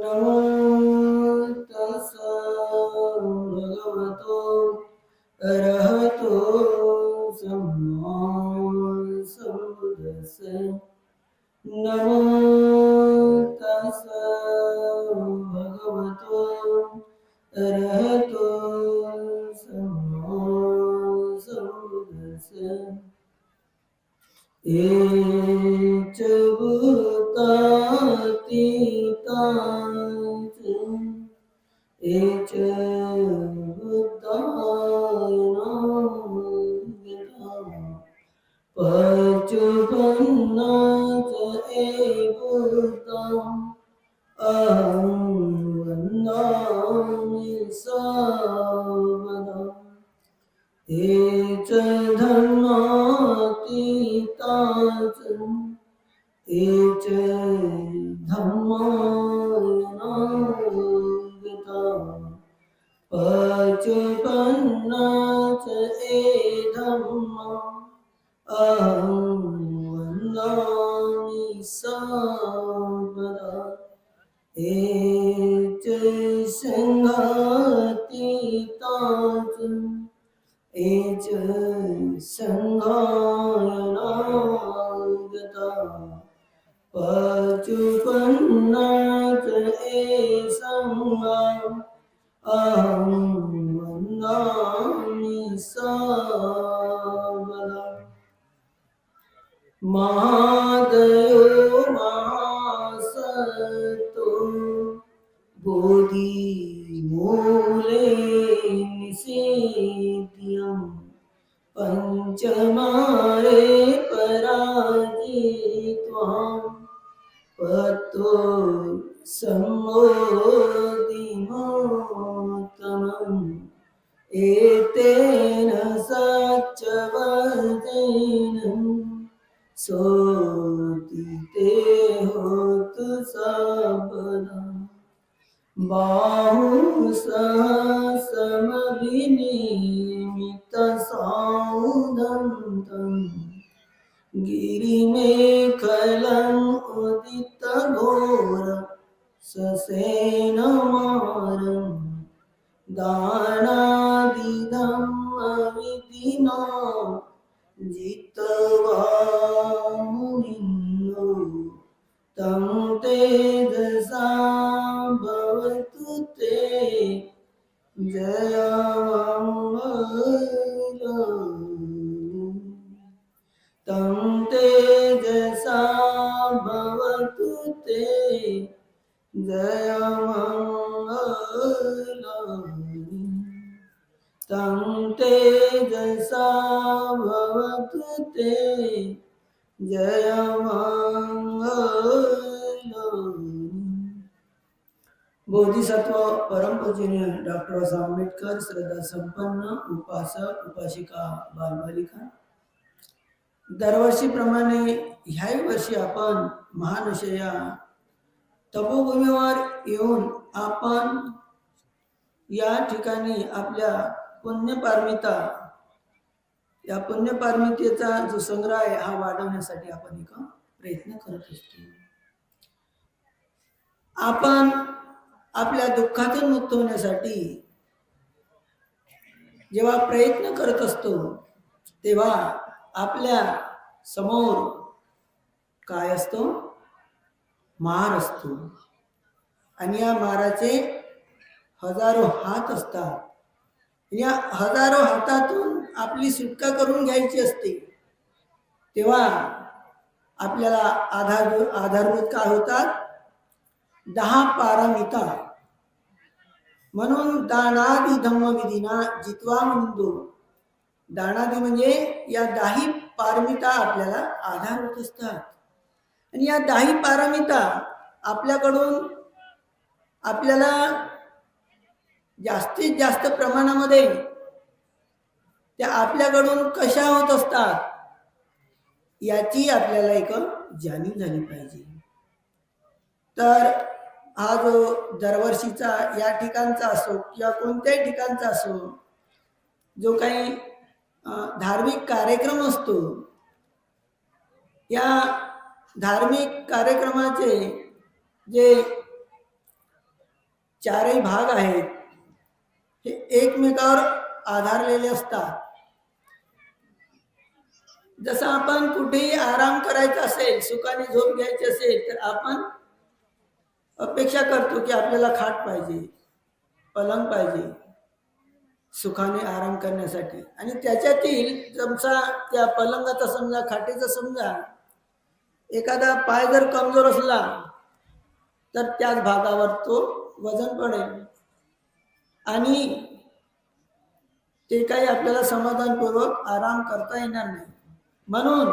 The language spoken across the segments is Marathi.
नमो तस्स भगवतो अरहतो सम्मा सम्बुद्धिस्से। नमो तस्स भगवतो अरहतो सम्मा सम्बुद्धिस्से। एच भूतातीताच एच भूतायनागता पचुपन्नाच भूतम् अहं वन्दामि सर्वदा। एच धर्मातीताच एच धम्मायनागता पचुपन्नाच धम्मा अहं वन्दामि सर्वदा। एच संघातीताच एच संघायनागता पचुपन्नाच संघा अहं वन्दामि सर्वदा। महादयो महासतो बोधि मूले निषेध्यम् पंचमारे पराजित्वाम् पतो सम्मोदिमोत्तमम् एतेन सच्चवदेन सोतिते होतु सर्वदा। बाहु सहस्रमभिनिमितसाउदन्तम् गिरिमेखलम् उदितघोर ससेनमारम् दानादिदम् अविधिना जित्वा मुनिन्दो तं तेजसा भवतु ते जयमङ्गलम्। तं तेजसा भवतु ते जयमङ्गलम्। तं तेजसा भवतु ते जयमङ्गलम्। बोधिसत्व परमपूजनीय डॉक्टर बाबासाहेब आंबेडकर श्रद्धा संपन्न उपासक उपासिका बालबालिका, दरवर्षीप्रमाणे ह्याही वर्षी आपण महानशया तपोभूमीवर येऊन आपण या ठिकाणी आपल्या पुण्यपारमिता या पुण्यपारमितेचा जो संग्रह आहे हा वाढवण्यासाठी आपण एक प्रयत्न करत असतो. आपण आपल्या दुःखातून मुक्त होण्यासाठी जेव्हा प्रयत्न करत असतो तेव्हा आपल्या समोर काय असतो? मार असतो आणि या माराचे हजारो हात असतात. या हजारो हातातून आपली सुटका करून घ्यायची असते. तेव्हा आपल्याला आधारभूत काय होतात? 10 पारमिता. म्हणून दानादि धम्मविधीना जित्वा मुनिंदो. दानादि म्हणजे या 10 पारमिता आपल्याला आधार होत असतात. आणि या 10 पारमिता आपल्याकडून आपल्याला जास्तीत जास्त प्रमाणामध्ये त्या आपल्याकडून कशा होत असतात याची आपल्याला एक जाणीव झाली पाहिजे. तर हा जो दरवर्षीचा या ठिकाणचा असो किंवा कोणत्याही ठिकाणचा असो जो काही धार्मिक कार्यक्रम असतो, या धार्मिक कार्यक्रमाचे जे चारही भाग आहेत हे एकमेकावर आधारलेले असतात. जसं आपण कुठेही आराम करायचा असेल, सुखाने झोप घ्यायची असेल, तर आपण अपेक्षा करतो की आपल्याला खाट पाहिजे, पलंग पाहिजे सुखाने आराम करण्यासाठी. आणि त्याच्यातील जमसा त्या पलंगाचा समजा, खाटेचा समजा एखादा पाय जर कमजोर असला तर त्याच भागावर तो वजन पडेल आणि ते काही आपल्याला समाधानपूर्वक आराम करता येणार नाही. म्हणून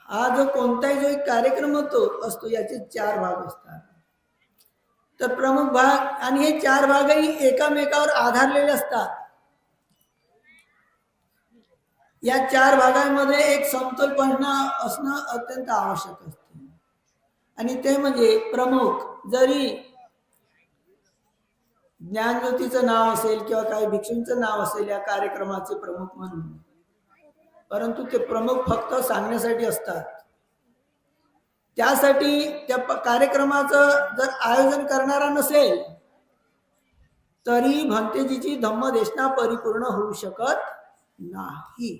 हा जो कोणताही जो एक कार्यक्रम असतो याचे 4 भाग असतात. तर प्रमुख भाग आणि हे 4 भागही एकामेकावर आधारलेले असतात. या 4 भागांमध्ये एक समतोलपणा असणं अत्यंत आवश्यक असते. आणि ते म्हणजे प्रमुख, जरी ज्ञानज्योतीचं नाव असेल किंवा काही भिक्षूंचं नाव असेल या कार्यक्रमाचे प्रमुख म्हणून, परंतु ते प्रमुख फक्त सांगण्यासाठी असतात. त्यासाठी त्या कार्यक्रमाचं जर आयोजन करणारा नसेल तरी भंतेजीची धम्मदेशना परिपूर्ण होऊ शकत नाही.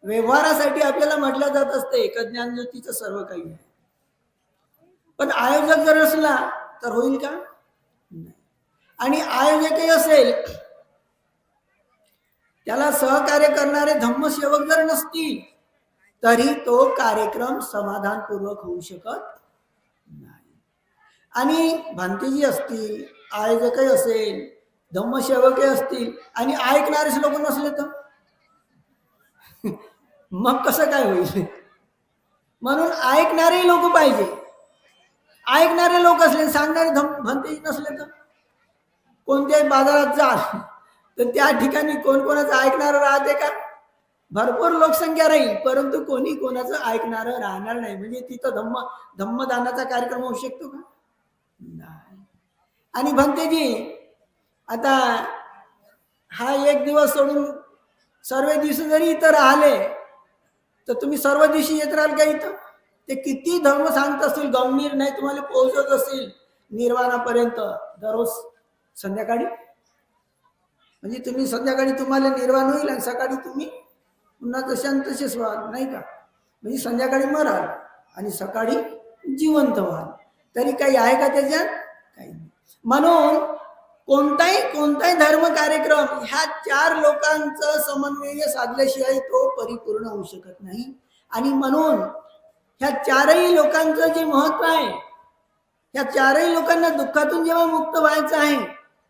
व्यवहारासाठी आपल्याला म्हटलं जात असते की ज्ञानज्योतीचं सर्व काही आहे, पण आयोजक जर असला तर होईल का? नाही. आणि आयोजकही असेल, त्याला सहकार्य करणारे धम्मसेवक जर नसतील तरी तो कार्यक्रम समाधानपूर्वक होऊ शकत नाही. आणि भांतेजी असतील, आयोजकही असेल, धम्मसेवकही असतील आणि ऐकणारेच लोक नसले तर मग कसं काय होईल? म्हणून ऐकणारे लोक पाहिजे. ऐकणारे लोक असले, सांगणारे भंतेजी नसले तर कोणत्याही बाजारात जा तर त्या ठिकाणी कोणाचं ऐकणारं राहते का? भरपूर लोकसंख्या राहील परंतु कोणी कोणाचं ऐकणारं राहणार नाही. म्हणजे तिथं धम्मदानाचा कार्यक्रम होऊ शकतो का? नाही. आणि भंतेजी आता हा एक दिवस सोडून सर्व दिवशी जरी इथं राहिले तर तुम्ही सर्व दिवशी येत राहाल का इथं? ते किती धर्म सांगत असतील, गंभीर नाही तुम्हाला पोहोचत असतील निर्वाणापर्यंत दररोज संध्याकाळी. म्हणजे तुम्ही संध्याकाळी तुम्हाला निर्वाण होईल आणि सकाळी तुम्ही पुन्हा तसेच व्हाल, नाही का? म्हणजे संध्याकाळी मराल आणि सकाळी जिवंत व्हाल. तरी काही आहे का त्याच्यात? काही नाही. म्हणून कोणताही धर्म कार्यक्रम ह्या 4 लोकांचं समन्वय साधल्याशिवाय तो परिपूर्ण होऊ शकत नाही. आणि म्हणून ह्या 4ही लोकांचं जे महत्व आहे, ह्या 4ही लोकांना दुःखातून जेव्हा मुक्त व्हायचं आहे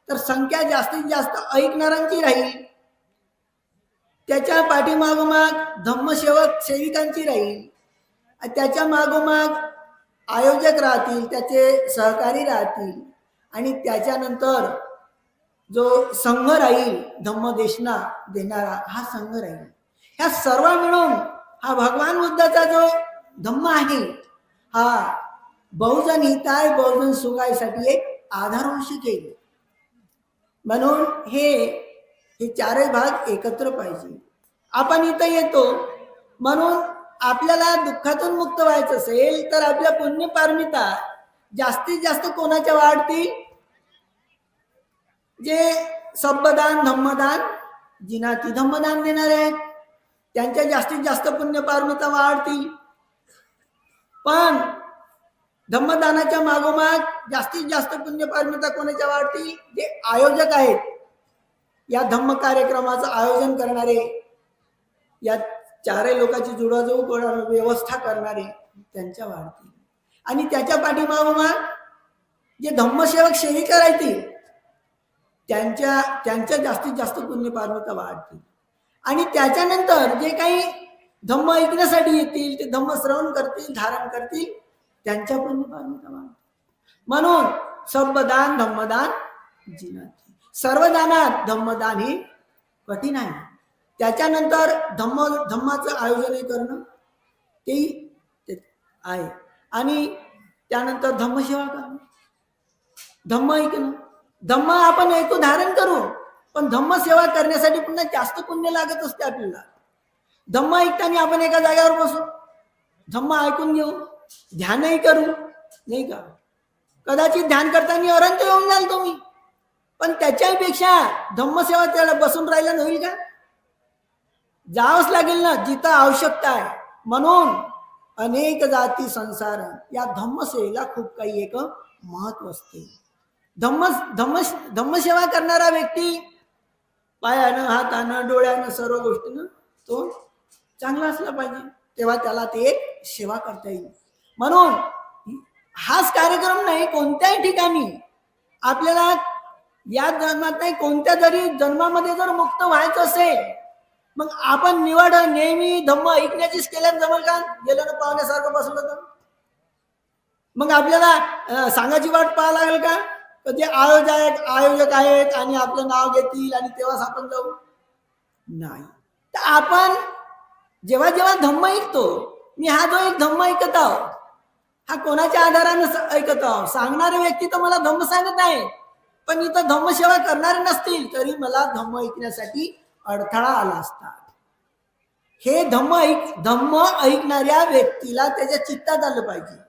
तर संख्या जास्तीत जास्त ऐकणाऱ्यांची राहील, त्याच्या पाठीमागोमाग धम्मसेवक सेविकांची राहील, त्याच्या मागोमाग आयोजक राहतील, त्याचे सहकारी राहतील आणि त्याच्यानंतर जो संघ राहील धम्मदेशना देणारा हा संघ राहील. ह्या सर्व मिळून हा भगवान बुद्धाचा जो धम्म आहे हा बहुजन हिताय बहुजन सुखायसाठी एक आधार होऊ शकेल. म्हणून हे 4ही भाग एकत्र पाहिजे. आपण इथं येतो म्हणून आपल्याला दुःखातून मुक्त व्हायचं असेल तर आपल्या पुण्य पारमिता जास्तीत जास्त कोणाच्या वाढतील? जे सब्बदान धम्मदान जिनाती धम्मदान देणारे आहेत त्यांच्या जास्तीत जास्त पुण्य पारमिता वाढतील. पण धम्मदानाच्या मागोमाग जास्तीत जास्त पुण्य पारमिता कोणाच्या वाढतील? जे आयोजक आहेत, या धम्म कार्यक्रमाचं आयोजन करणारे, या 4ही लोकांची जुळवाजुळव व्यवस्था करणारे त्यांच्या वाढतील. आणि त्याच्या पाठीमागोमाग जे धम्मसेवक सेविका राहतील त्यांच्या जास्तीत जास्त पुण्य पारमिता वाढतील. आणि त्याच्यानंतर जे काही धम्म ऐकण्यासाठी येतील, ते धम्म श्रवण करतील, धारण करतील, त्यांच्या पुण्य पारमिता वाढतील. म्हणून सब्बदान धम्मदान जिनाती, सर्व दानात धम्मदान हे कठीण आहे. त्याच्यानंतर धम्माचं आयोजन करणं ते आहे. आणि त्यानंतर धम्मसेवा करणं, धम्म ऐकणं. धम्म आपण ऐकू धारण करू, पण धम्मसेवा करण्यासाठी पुन्हा जास्त पुण्य लागत असते आपल्याला. धम्म ऐकताना आपण एका जागेवर बसू, धम्म ऐकून घेऊ, ध्यानही करू, नाही का? कदाचित ध्यान करताना अरंत येऊन जाल तुम्ही, पण त्याच्यापेक्षा धम्मसेवा त्याला बसून राहिला होईल का? जावंच लागेल ना जिथं आवश्यकता आहे. म्हणून अनेक जाती संसार या धम्मसेवेला खूप काही एक महत्व असते. धम्मसेवा करणारा व्यक्ती पायानं, हातानं, डोळ्यानं, सर्व गोष्टीनं तो चांगला असला पाहिजे, तेव्हा त्याला ते एक सेवा करता येईल. म्हणून हाच कार्यक्रम नाही, कोणत्याही ठिकाणी आपल्याला या जन्मात नाही, कोणत्या जरी जन्मामध्ये जर मुक्त व्हायचं असेल, मग आपण निवड नेहमी धम्म ऐकण्याचीच केल्यानं जमल का? गेलं ना पाहण्यासारखं बसलं तर मग आपल्याला सांगायची वाट पाहावं लागेल का? जे आयोजक आहेत आणि आपलं नाव घेतील आणि तेव्हाच आपण जाऊ? नाही. तर आपण जेव्हा जेव्हा धम्म ऐकतो, मी हा जो एक धम्म ऐकत आहो, हा कोणाच्या आधारानं ऐकत आहो? सांगणारे व्यक्ती तर मला धम्म सांगत आहे, पण इथं धम्मसेवा करणारे नसतील तरी मला धम्म ऐकण्यासाठी अडथळा आला असता. हे धम्म ऐकणाऱ्या व्यक्तीला त्याच्या चित्तात आलं पाहिजे.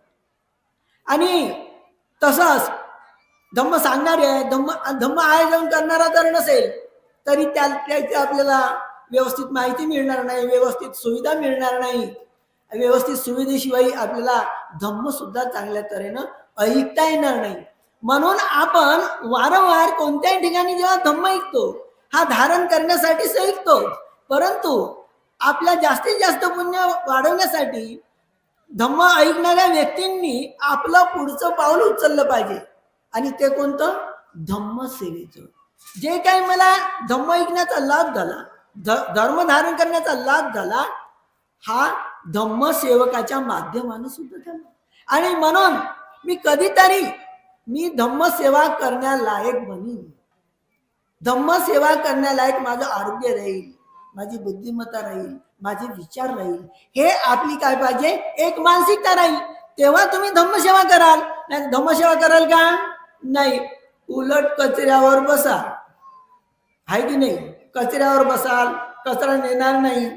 आणि तसंच धम्म सांगणारे धम्म आयोजन करणारा जर नसेल तरी त्याची आपल्याला व्यवस्थित माहिती मिळणार नाही, व्यवस्थित सुविधा मिळणार नाही. व्यवस्थित सुविधेशिवाय आपल्याला धम्म सुद्धा चांगल्या तऱ्हेनं ऐकता येणार नाही. म्हणून आपण वारंवार कोणत्याही ठिकाणी जेव्हा धम्म ऐकतो, हा धारण करण्यासाठीच ऐकतो, परंतु आपल्या जास्तीत जास्त पुण्य वाढवण्यासाठी धम्म ऐकणाऱ्या व्यक्तींनी आपलं पुढचं पाऊल उचललं पाहिजे. आणि ते कोणतं? धम्मसेवेचं. जे काही मला धम्म ऐकण्याचा लाभ झाला, धर्म धारण करण्याचा लाभ झाला, हा धम्मसेवकाच्या माध्यमाने सुद्धा झाला. आणि म्हणून मी कधीतरी धम्मसेवा करण्यालायक बनीन. धम्मसेवा करण्यालायक माझं आरोग्य राहील, माझी बुद्धिमत्ता राहील, माझे विचार राहील. हे आपली काय पाहिजे? एक मानसिकता राहील. तेव्हा तुम्ही धम्मसेवा कराल. नाही धम्मसेवा कराल का? नाही. उलट कचऱ्यावर बसा, आहे की नाही? कचऱ्यावर बसाल, कचरा नेणार नाही.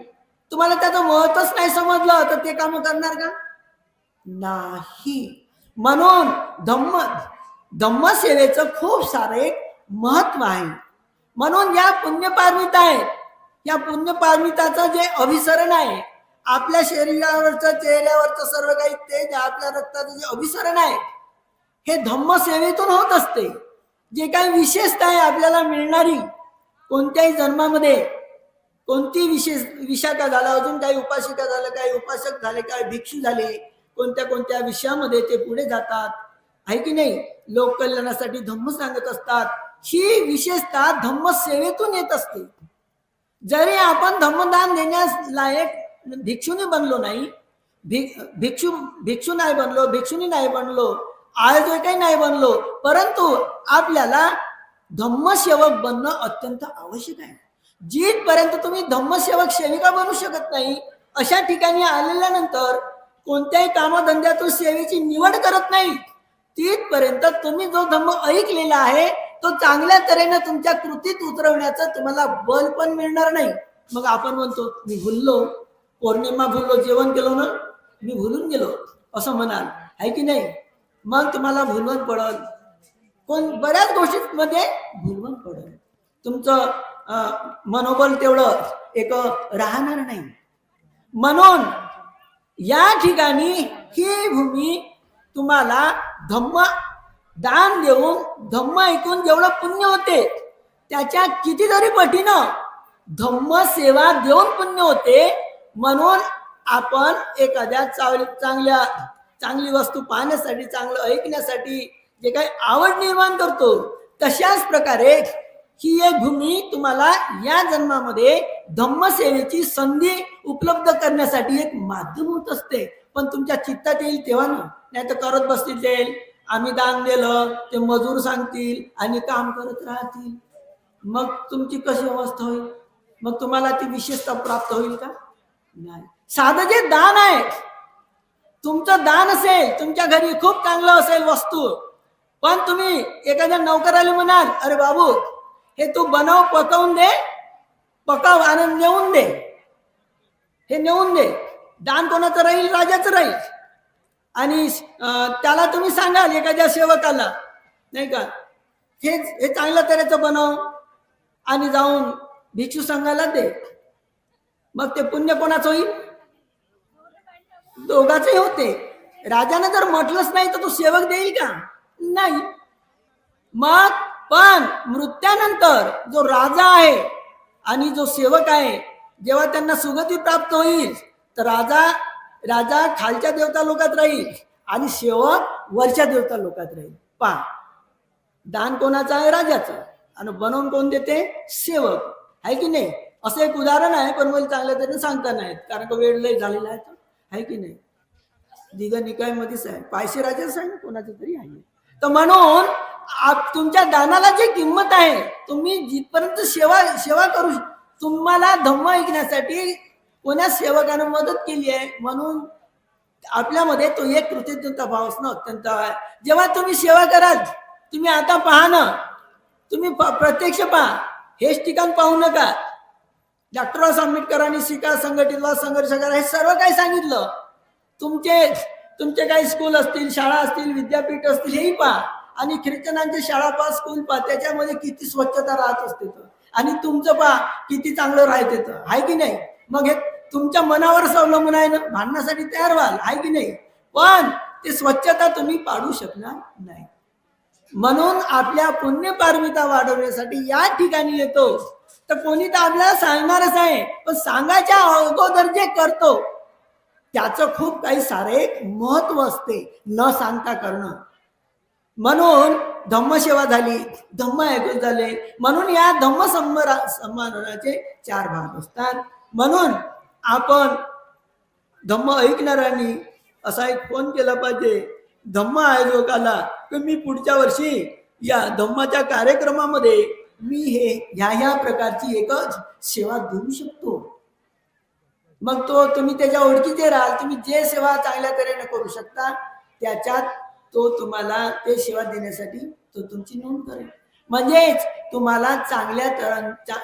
तुम्हाला त्याचं महत्वच नाही समजलं तर ते काम करणार का? नाही. म्हणून धम्मसेवेचं खूप सारे महत्व आहे. म्हणून या पुण्यपारमिता आहेत, या पुण्यपारमिताचं जे अभिसरण आहे, आपल्या शरीरावरचं, चेहऱ्यावरचं सर्व काही तेज, आपल्या रक्ताचं जे अभिसरण आहे, हे धम्मसेवेतून होत असते. जे काही विशेषता आहे आपल्याला मिळणारी, कोणत्याही जन्मामध्ये कोणती विशाखा झाला, अजून काही उपासिका झालं, काही उपासक झाले, काही भिक्षू झाले, कोणत्या विषयामध्ये ते पुढे जातात, आहे की नाही? लोक कल्याणासाठी धम्म सांगत असतात. ही विशेषता धम्मसेवेतून येत असते. जरी आपण धम्मदान देण्यास लायक भिक्षुनी बनलो नाही, भिक्षू नाही बनलो, भिक्षुनी नाही बनलो, आयोजकही नाही बनलो, परंतु आपल्याला धम्मसेवक बनणं अत्यंत आवश्यक आहे. जिथपर्यंत तुम्ही धम्मसेवक सेविका बनू शकत नाही, अशा ठिकाणी आलेल्यानंतर कोणत्याही कामधंद्यातून सेवेची निवड करत नाही, तिथपर्यंत तुम्ही जो धम्म ऐकलेला आहे तो चांगल्या तऱ्हेने तुमच्या कृतीत उतरवण्याचं तुम्हाला बल पण मिळणार नाही. मग आपण म्हणतो मी भुललो, पौर्णिमा भुललो, जेवण केलो ना, मी भुलून गेलो असं म्हणाल, आहे की नाही? मग तुम्हाला भुलवण पडल, बऱ्याच गोष्टींमध्ये भुलवण पडल, तुमचं मनोबल तेवढं एक राहणार नाही. म्हणून या ठिकाणी ही भूमी तुम्हाला धम्म दान देऊन, धम्म ऐकून जेवढं पुण्य होते त्याच्या कितीतरी पटीनं धम्म सेवा देऊन पुण्य होते. म्हणून आपण एखाद्या चांगली वस्तू पाहण्यासाठी, चांगलं ऐकण्यासाठी जे काही आवड निर्माण करतो, तशाच प्रकारे ही एक भूमी तुम्हाला या जन्मामध्ये धम्मसेवेची संधी उपलब्ध करण्यासाठी एक माध्यम होत असते. पण तुमच्या चित्तात येईल तेव्हा ना, नाही तर करत बसतील ते, आम्ही दान दिलं, ते मजूर सांगतील आणि काम करत राहतील. मग तुमची कशी अवस्था होईल? मग तुम्हाला ती विशेषता प्राप्त होईल का? नाही. साधं जे दान आहे, तुमचं दान असेल, तुमच्या घरी खूप चांगलं असेल वस्तू, पण तुम्ही एखाद्या नौकराला म्हणाल, अरे बाबू हे तू बनव, पकवून दे, पकाव आणि नेऊन दे, हे नेऊन दे, दान कोणाचं राहील? राजाचं राहील. आणि त्याला तुम्ही सांगाल एखाद्या सेवकाला, नाही का, हे चांगल्या तऱ्हेचं बनव आणि जाऊन भिक्षू संघाला दे, मग ते पुण्य कोणाचं होईल? दोघांचे होते. राजाने जर म्हटलंच नाही तर तो सेवक देईल का? नाही. मग पण मृत्यानंतर जो राजा आहे आणि जो सेवक आहे, जेव्हा त्यांना सुगती प्राप्त होईल तर राजा खालच्या देवता लोकात राहील आणि सेवक वरच्या देवता लोकात राहील. पहा, दान कोणाचं आहे? राजाचं. आणि बनवून कोण देते? सेवक. आहे की नाही? असं एक उदाहरण आहे, पण मला चांगल्या तऱ्हेने सांगता नाहीत कारण वेळ लय झालेला आहे की नाही. दिघ निकाय मध्येच आहे, पायशी राजाच आहे ना, कोणाचं तरी आहे. तर म्हणून तुमच्या दानाला जी किंमत आहे, तुम्ही जिथपर्यंत सेवा करू, तुम्हाला धम्म ऐकण्यासाठी कोणा सेवकाने मदत केली आहे म्हणून आपल्यामध्ये तो एक कृतज्ञता भाव असणं अत्यंत आहे. जेव्हा तुम्ही सेवा कराल, तुम्ही आता पहा ना, तुम्ही प्रत्यक्ष पहा, हेच ठिकाण पाहू नका. डॉक्टर आंबेडकरांनी शिका, संघटित व्हा, संघर्ष करा, हे सर्व काही सांगितलं. तुमचे काही स्कूल असतील, शाळा असतील, विद्यापीठ असतील, हेही पहा. आणि ख्रिश्चनांचे शाळा पहा, स्कूल पहा, त्याच्यामध्ये किती स्वच्छता राहत असते आणि तुमचं पहा किती चांगलं राहते, आहे की नाही. मग हे तुमच्या मनावरच अवलंबून आहे ना, भांडण्यासाठी तयार व्हाल, आहे की नाही. पण ते स्वच्छता तुम्ही पाडू शकणार नाही. म्हणून आपल्या पुण्यपारमिता वाढवण्यासाठी या ठिकाणी येतो, तर कोणी तर आपल्याला सांगणारच आहे, पण सांगायच्या अगोदर जे करतो त्याचं खूप काही सारे महत्व असते, न सांगता करणं. म्हणून धम्मसेवा झाली, धम्म ऐकून झाले, म्हणून या धम्म संभाषणाचे 4 भाग असतात. म्हणून आपण धम्म ऐकणाऱ्यांनी असा एक फोन केला पाहिजे धम्म आयोजकाला की मी पुढच्या वर्षी या धम्माच्या कार्यक्रमामध्ये मी ह्या प्रकारची एकच सेवा देऊ शकतो. मग तुम्ही त्याच्या ओळखीचे राहाल, तुम्ही जे सेवा चांगल्या तऱ्हेने करू शकता त्याच्यात तो तुम्हाला ते सेवा देण्यासाठी तो तुमची नोंद करेल. म्हणजेच तुम्हाला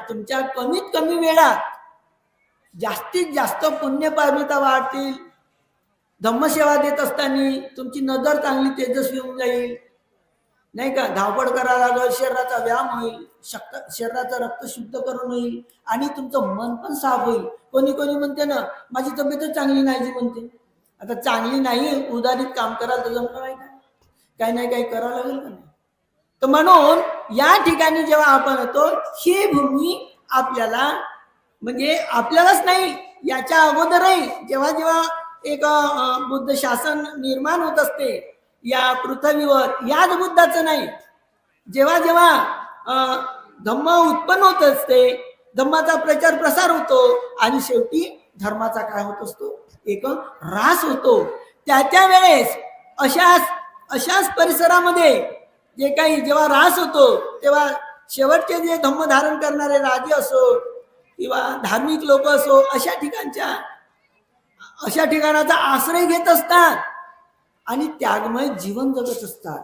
तुमच्या कमीत कमी वेळात जास्तीत जास्त पुण्यपारमिता वाढतील. धम्मसेवा देत असताना तुमची नजर चांगली तेजस्वी होऊन जाईल, नाही का. धावपळ करायला लागेल, शरीराचा व्यायाम होईल, शरीराचं रक्त शुद्धीकरण होईल आणि तुमचं मन पण साफ होईल. कोणी म्हणते ना, माझी तब्येतच चांगली नाही जी म्हणते. आता चांगली नाही, उदारीत काम करायला तर जमणार आहे का? काही नाही काही करावं लागेल का नाही. तर म्हणून या ठिकाणी जेव्हा आपण येतो, ही भूमी आपल्याला, म्हणजे आपल्यालाच नाही, याच्या अगोदरही जेव्हा एक बुद्ध शासन निर्माण होत असते या पृथ्वीवर, याच बुद्धाचं नाही, जेव्हा धम्म उत्पन्न होत असते, धम्माचा प्रचार प्रसार होतो आणि शेवटी धर्माचा काय होत असतो? एक ऱ्हास होतो. त्या वेळेस अशाच परिसरामध्ये जे काही जेव्हा ऱ्हास होतो, तेव्हा शेवटचे जे धम्म धारण करणारे राजे असो किंवा धार्मिक लोक असो, अशा ठिकाणाचा आश्रय घेत असतात आणि त्यागमय जीवन जगत असतात.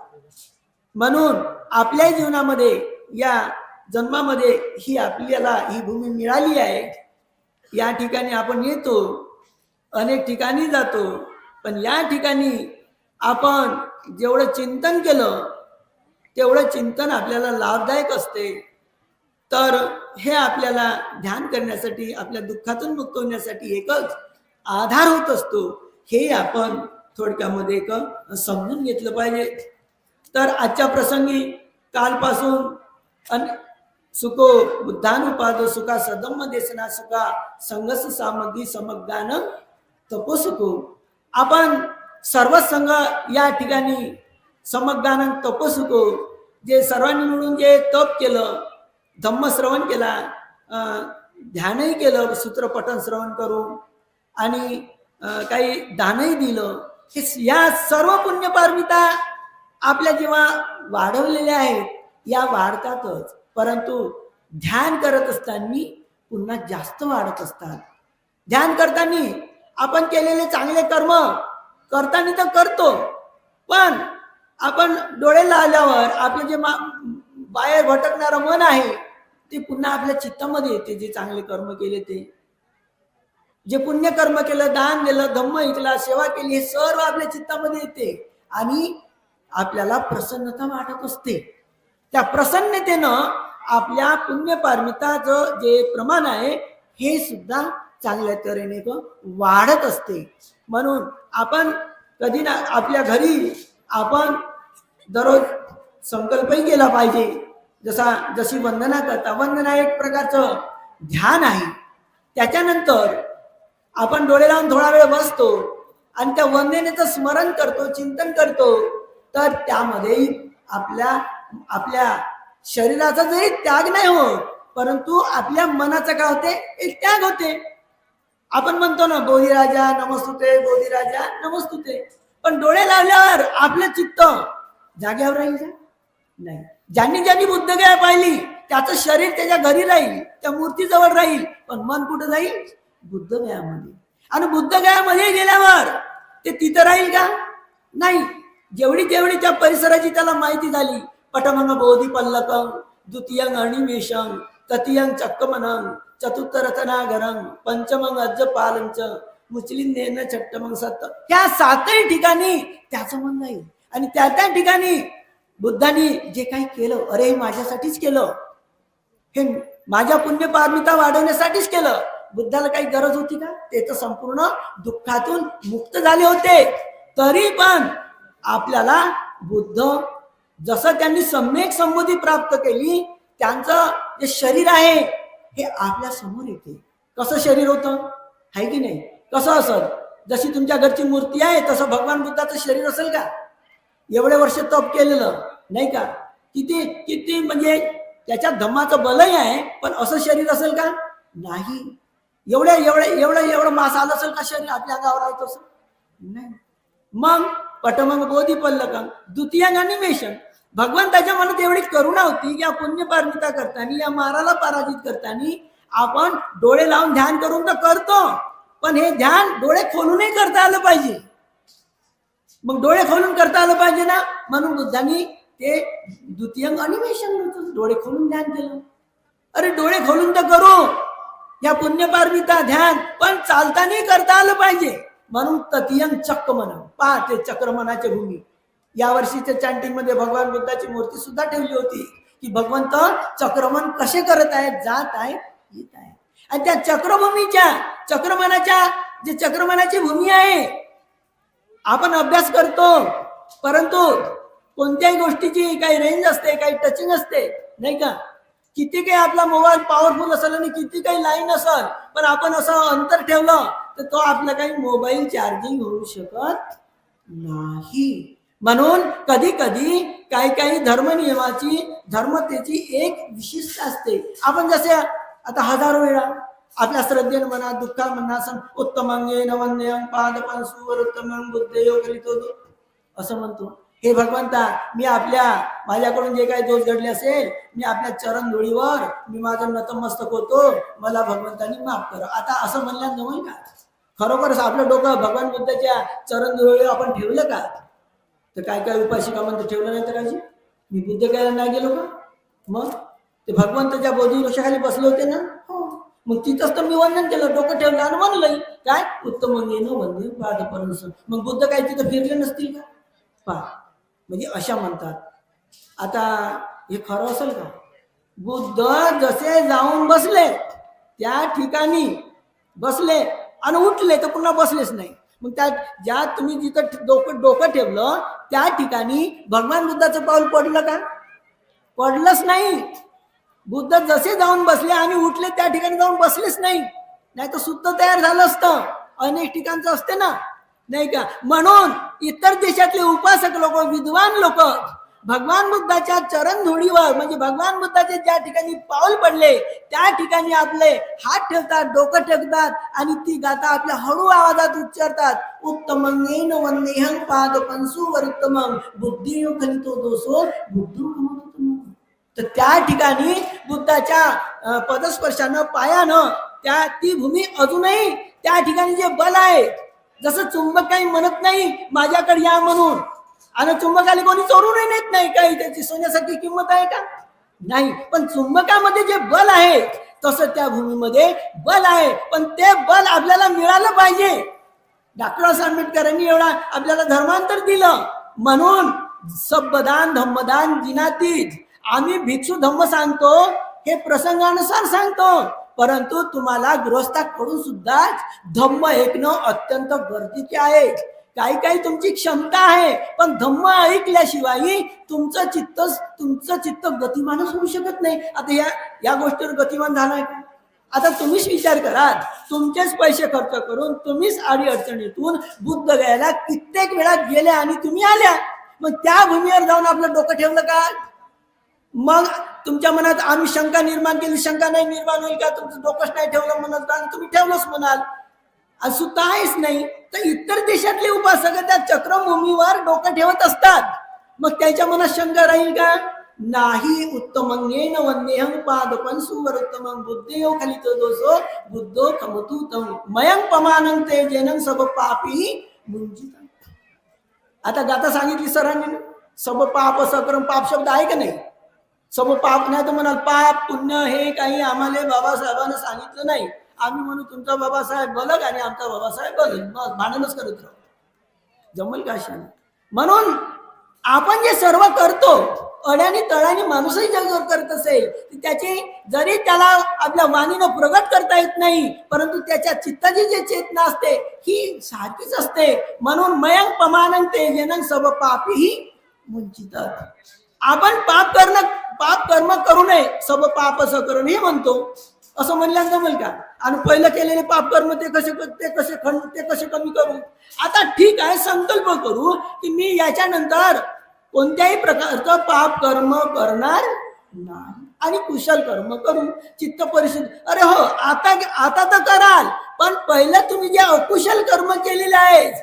म्हणून आपल्या जीवनामध्ये या जन्मामध्ये आपल्याला ही भूमी मिळाली आहे. या ठिकाणी आपण येतो, अनेक ठिकाणी जातो, पण या ठिकाणी आपण जेवढं चिंतन केलं तेवढं चिंतन आपल्याला लाभदायक असते. तर हे आपल्याला ध्यान करण्यासाठी, आपल्या दुःखातून मुक्त होण्यासाठी एकच आधार होत असतो. हे आपण थोडक्यामध्ये एक समजून घेतलं पाहिजे. तर आजच्या प्रसंगी कालपासून सुखो बुद्धानुपादो सुखा सदम्म देसना सुखा संघस सामग्री समज्ञान तपो सुखो. आपण सर्व संघ या ठिकाणी समज्ञान तपो सुखो, जे सर्वांनी मिळून जे तप केलं, धम्म श्रवण केला, ध्यानही केलं, सूत्रपठण श्रवण करून, आणि काही दानही दिलं, या सर्व पुण्यपारमिता आपल्या जेव्हा वाढवलेल्या आहेत, या वाढतातच, परंतु ध्यान करत असताना पुन्हा जास्त वाढत असतात. ध्यान करताना आपण केलेले चांगले कर्म करताना तर करतो, पण आपण डोळे लावल्यावर आपलं जे बाहेर भटकणारं मन आहे ते पुन्हा आपल्या चित्तामध्ये येते. जे चांगले कर्म केले ते जे पुण्यकर्म केलं, दान दिलं, धम्म ऐकला, सेवा केली, हे सर्व आपल्या चित्तामध्ये येते आणि आपल्याला प्रसन्नता वाटत असते. त्या प्रसन्नतेनं आपल्या पुण्यपारमिताचं जे प्रमाण आहे हे सुद्धा चांगल्या तऱ्हेने वाढत असते. म्हणून आपण कधी ना आपल्या घरी आपण दररोज संकल्पही केला पाहिजे. जशी वंदना करता, वंदना एक प्रकारचं ध्यान आहे. त्याच्यानंतर आपण डोळे लावून थोडा वेळ बसतो आणि त्या वंदनेचं स्मरण करतो, चिंतन करतो, तर त्यामध्ये आपल्या शरीराचा जरी त्याग नाही होत, परंतु आपल्या मनाचा काय होते, एक त्याग होते. आपण म्हणतो ना, बोधिराजा नमस्तुते, बोधिराजा नमस्तुते, पण डोळे लावल्यावर आपलं चित्त जाग्यावर राहील का? नाही. ज्यांनी बुद्धगया पाहिली त्याचं शरीर त्याच्या घरी राहील, त्या मूर्तीजवळ राहील, पण मन कुठं जाईल? बुद्धगयामध्ये. आणि बुद्धगयामध्ये गेल्यावर ते तिथं राहील का? नाही. जेवढी त्या परिसराची त्याला माहिती झाली, पटमंग बोधी पल्लकं, द्वितीयंग अणिमेषं, तृतीयंग चक्कमनं, चतुर्थरथनागरं, पंचमंग अज्जपालंच, मुचलिंदेन छट्टमंग सत्त, त्या 7ही ठिकाणी त्याचं मन जाईल. आणि त्या ठिकाणी बुद्धांनी जे काही केलं, अरे माझ्यासाठीच केलं, हे माझ्या पुण्यपारमिता वाढवण्यासाठीच केलं. बुद्धाला काही गरज होती का? ते तर संपूर्ण दुःखातून मुक्त झाले होते. तरी पण आपल्याला बुद्ध जसं त्यांनी सम्यक संबोधी प्राप्त केली, त्यांचं जे शरीर आहे हे आपल्या समोर येते. कसं शरीर होतं, आहे की नाही? कसं असत? जशी तुमच्या घरची मूर्ती आहे तसं भगवान बुद्धाचं शरीर असेल का? एवढे वर्ष तप केलेलं नाही का? किती म्हणजे त्याच्या धम्माचं बलही आहे, पण असं शरीर असेल का? नाही. एवढं मास आलं असेल का शरीर आपल्या अंगावर आहे तसं? नाही. मग पटमंग बोधी पल्लकं, द्वितीयंग अनिमेषं, भगवंताच्या मनात एवढी करुणा होती की या पुण्यपारमिता करताना, या माराला पराजित करताना आपण डोळे लावून ध्यान करून तर करतो, पण हे ध्यान डोळे खोलूनही करता आलं पाहिजे. मग डोळे खोलून करता आलं पाहिजे ना, म्हणून बुद्धांनी ते द्वितीयंग अनिमेषं डोळे खोलून ध्यान केलं. अरे डोळे खोलून तर करू या पुण्यपारमिता ध्यान, पण चालताना करता आलं पाहिजे. म्हणून तृतीयंग चक्रमन, पहा ते चक्रमनाची भूमी. या वर्षीच्या चॅन्टिंग मध्ये भगवान बुद्धाची मूर्ती सुद्धा ठेवली होती की भगवंत चक्रमन कसे करत आहेत, जात आहेत, येत आहे. आणि त्या चक्रमनाच्या जे चक्रमनाची भूमी आहे, आपण अभ्यास करतो, परंतु कोणत्याही गोष्टीची काही रेंज असते, काही टचिंग असते, नाही का? किती काही आपला मोबाईल पॉवरफुल असेल आणि किती काही लाईन असेल, पण आपण असं अंतर ठेवलं तर तो आपला काही मोबाईल चार्जिंग होऊ शकत नाही. म्हणून कधी काही धर्मनियमाची, धर्मतेची एक विशिष्ट असते. आपण जसे आता हजारो वेळा आपल्या श्रद्धेनं म्हणा, दुःखा म्हणा, उत्तमांगेन वंद्यं पादपांसु वरुत्तमं बुद्धयो कलितो असं म्हणतो. हे भगवंता, मी माझ्याकडून जे काही दोष घडले असेल, मी आपल्या चरण धुळीवर मी माझं नतमस्तक होतो, मला भगवंतांनी माफ करा. आता असं म्हणल्यानं जमेल का? खरोखरच आपलं डोकं भगवान बुद्धाच्या चरण धुळीवर आपण ठेवलं का? तर काय उपाशिका म्हणतो ठेवलं नाही तर काय? मी बुद्ध गायला नाही गेलो का? मग ते भगवंताच्या बोधी वृक्षाखाली बसले होते ना, हो, मग तिथंच तर मी वंदन केलं, डोकं ठेवलं आणि म्हणलंय काय उत्तम वंदे पादपर्यंत. मग बुद्ध काय तिथं फिरले नसतील का? पहा, म्हणजे अशा म्हणतात. आता हे खरं असेल का? बुद्ध जसे जाऊन बसले त्या ठिकाणी बसले आणि उठले तर पुन्हा बसलेच नाही. मग त्या ज्या तुम्ही जिथं डोकं ठेवलं त्या ठिकाणी भगवान बुद्धाचं पाऊल पडलं का? पडलंच नाही. बुद्ध जसे जाऊन बसले आणि उठले त्या ठिकाणी जाऊन बसलेच नाही, नाही तर सुद्ध तयार झालं असतं. अनेक ठिकाणचं असते ना, नाही का? म्हणून इतर देशातले उपासक लोक, विद्वान लोक भगवान बुद्धाच्या चरण धुळीवर, म्हणजे भगवान बुद्धाचे ज्या ठिकाणी पाऊल पडले त्या ठिकाणी आपले हात ठेवतात, डोकं ठेवतात आणि ती गाथा आपल्या हळू आवाजात उच्चारतात. उत्तमंगेन वंदेहं पादपंसु वरुत्तमं बुद्धियो खलितो दोषो बुद्धो कमोतम. तर त्या ठिकाणी बुद्धाच्या पदस्पर्शानं, पायानं ती भूमी अजूनही त्या ठिकाणी जे बल आहे, जसं चुंबक काही म्हणत नाही माझ्याकडे या म्हणून, आणि चुंबकाला कोणी चोरूनही नेत नाही, काही त्याची सोन्यासाठी किंमत आहे का? नाही. पण चुंबकामध्ये जे बल आहे तसं त्या भूमीमध्ये बल आहे, पण ते बल आपल्याला मिळालं पाहिजे. डॉक्टर आंबेडकरांनी एवढा आपल्याला धर्मांतर दिलं, म्हणून सभ्यदान धम्मदान जिनातीत आम्ही भिक्षू धम्म सांगतो, हे प्रसंगानुसार सांगतो, परंतु तुम्हाला गृहस्थाकडून सुद्धा धम्म ऐकणं अत्यंत गरजेचे आहे. काही काही तुमची क्षमता आहे, पण धम्म ऐकल्याशिवाय तुमचं चित्त गतिमानच होऊ शकत नाही. आता या गोष्टीवर गतिमान झालाय का? आता तुम्हीच विचार करा, तुमचेच पैसे खर्च करून तुम्हीच अडचणीतून बुद्ध गयाला कित्येक वेळा गेल्या आणि तुम्ही आल्या, मग त्या भूमीवर जाऊन आपलं डोकं ठेवलं का? मग तुमच्या मनात आम्ही शंका निर्माण केली, शंका नाही निर्माण होईल का? तुमचं डोकंच नाही ठेवलं म्हणत आणि तुम्ही ठेवलंच म्हणाल, असं तर आहेच नाही. तर इतर देशातले उपासक त्या चक्रभूमीवर डोकं ठेवत असतात, मग त्याच्या मनात शंका राहील का? नाही. उत्तमंगेन वन्यहं पादपं सुवरोत्तमं बुद्धेयो खलितो दोषो बुद्धो खमतु तम मयं पमानं तेजेनं सब पापी मुंजित. आता गाथा सांगितली सरांनी, सब पाप सकरम, पाप शब्द आहे का नाही? सब पाप नाही तर म्हणाल पाप पुण्य हे काही आम्हाला बाबासाहेबांना सांगितलं नाही, आम्ही म्हणू तुमचा बाबासाहेब बलग आणि आमचा बाबासाहेब बलग, भांडणच करत राहू, जमल का अशा? म्हणून आपण जे सर्व करतो, अड्याने तळाने माणूसही जग करत असेल, त्याची जरी त्याला आपल्या वाणीनं प्रगट करता येत नाही, परंतु त्याच्या चित्ताची जी चेतना असते ही सारखीच असते. म्हणून मयंग पमानं तेजेनं सब पापीही मुंचित. आपण पाप कर्म करू नये, सब पाप सकरण हे म्हणतो, असं म्हणल्या जमेल का? आणि पहिलं केलेले पाप कर्म ते कसे कमी करू? आता ठीक आहे, संकल्प करू की मी याच्यानंतर कोणत्याही प्रकारचं पाप कर्म करणार नाही आणि कुशल कर्म करू, चित्त परिशुद्ध. अरे हो, आता तर कराल, पण पहिलं तुम्ही जे अकुशल कर्म केलेले आहेत,